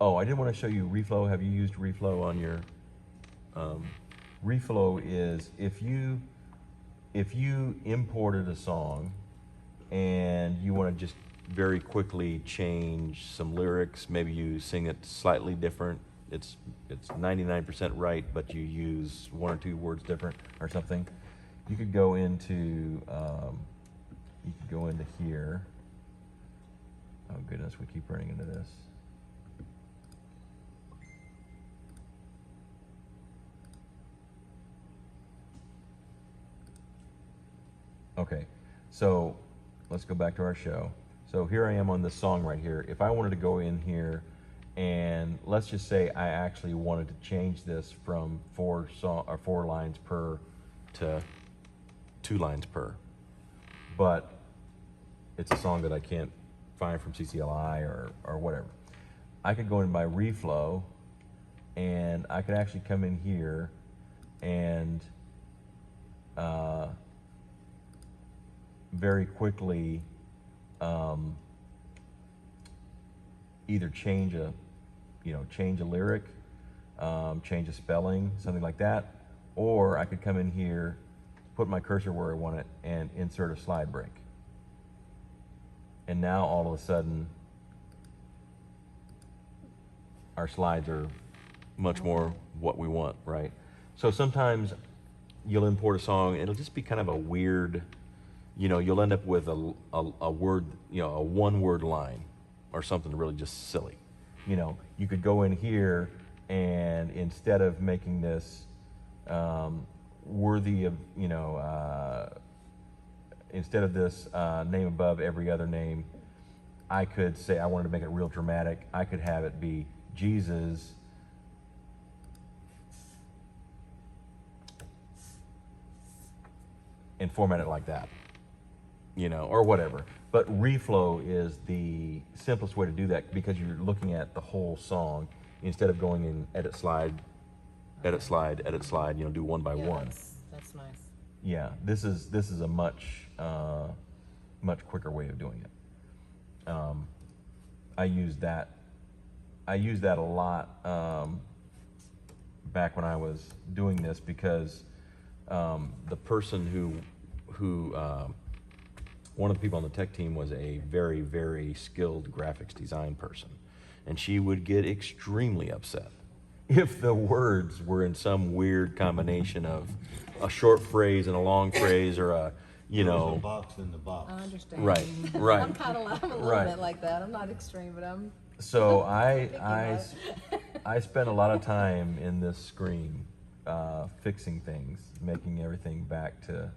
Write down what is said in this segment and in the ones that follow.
Oh, I did want to show you reflow. Have you used reflow on your? Reflow is if you imported a song and you want to just very quickly change some lyrics, maybe you sing it slightly different. It's 99% right, but you use one or two words different or something. You could go into here. Oh goodness, we keep running into this. Okay, so let's go back to our show. So here I am on this song right here. If I wanted to go in here and let's just say I actually wanted to change this from 4 lines per to 2 lines per, but it's a song that I can't find from CCLI or whatever. I could go in my reflow and I could actually come in here and very quickly either change a lyric, change a spelling, something like that, or I could come in here, put my cursor where I want it, and insert a slide break. And now all of a sudden, our slides are much more what we want, right? So sometimes you'll import a song, and it'll just be kind of a weird, you'll end up with a word, a one-word line or something really just silly. You could go in here and instead of making this worthy of, instead of this name above every other name, I could say I wanted to make it real dramatic. I could have it be Jesus and format it like that, or whatever. But reflow is the simplest way to do that because you're looking at the whole song instead of going in edit slide, edit slide, edit slide, do one by one. That's nice. Yeah, this is a much quicker way of doing it. I use that a lot back when I was doing this because the person who one of the people on the tech team was a very, very skilled graphics design person, and she would get extremely upset if the words were in some weird combination of a short phrase and a long phrase, or a There's a box in the box. I understand. Right. I'm a little bit like that. I'm not extreme, but I'm. So I spent a lot of time in this screen fixing things, making everything back to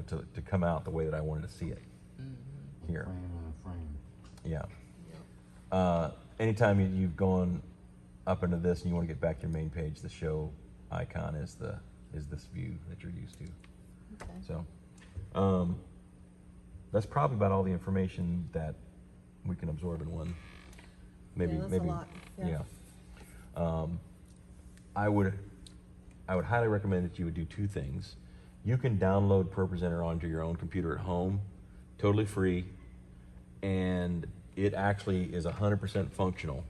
to come out the way that I wanted to see it here. Frame on a frame. Yeah. Anytime you've gone up into this and you want to get back to your main page, the show icon is this view that you're used to. Okay. So that's probably about all the information that we can absorb in one. Maybe that's a lot. Yeah. I would highly recommend that you would do 2 things. You can download ProPresenter onto your own computer at home, totally free, and it actually is 100% functional.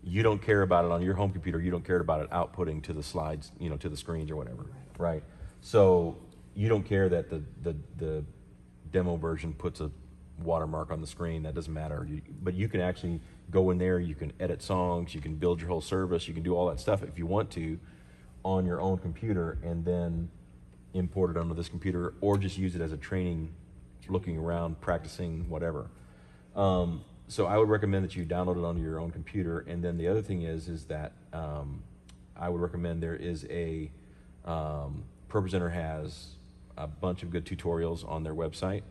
You don't care about it on your home computer. You don't care about it outputting to the slides, to the screens or whatever, right? So you don't care that the demo version puts a watermark on the screen. That doesn't matter. But you can actually go in there. You can edit songs. You can build your whole service. You can do all that stuff if you want to on your own computer, and then import it onto this computer, or just use it as a training, looking around, practicing, whatever. So I would recommend that you download it onto your own computer. And then the other thing is that I would recommend there is a ProPresenter has a bunch of good tutorials on their website.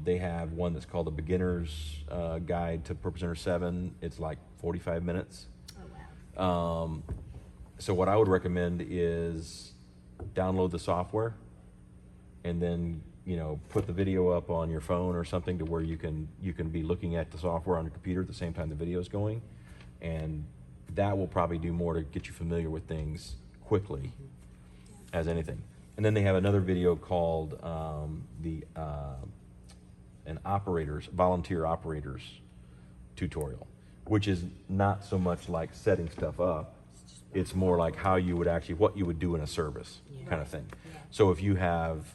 They have one that's called the Beginner's Guide to ProPresenter 7. It's like 45 minutes. Oh, wow. So what I would recommend is download the software and then put the video up on your phone or something to where you can be looking at the software on your computer at the same time the video is going, and that will probably do more to get you familiar with things quickly as anything. And then they have another video called volunteer operators tutorial. which is not so much like setting stuff up. It's more like how you would actually, what you would do in a service kind of thing. So if you have,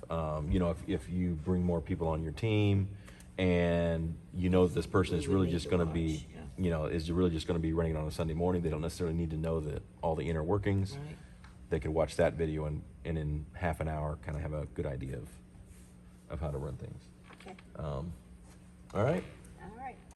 you know, if you bring more people on your team and you know that this person is really just going to be, you know, is really just going to be running on a Sunday morning, they don't necessarily need to know all the inner workings. Right. They could watch that video and in half an hour kind of have a good idea of how to run things. Okay. All right.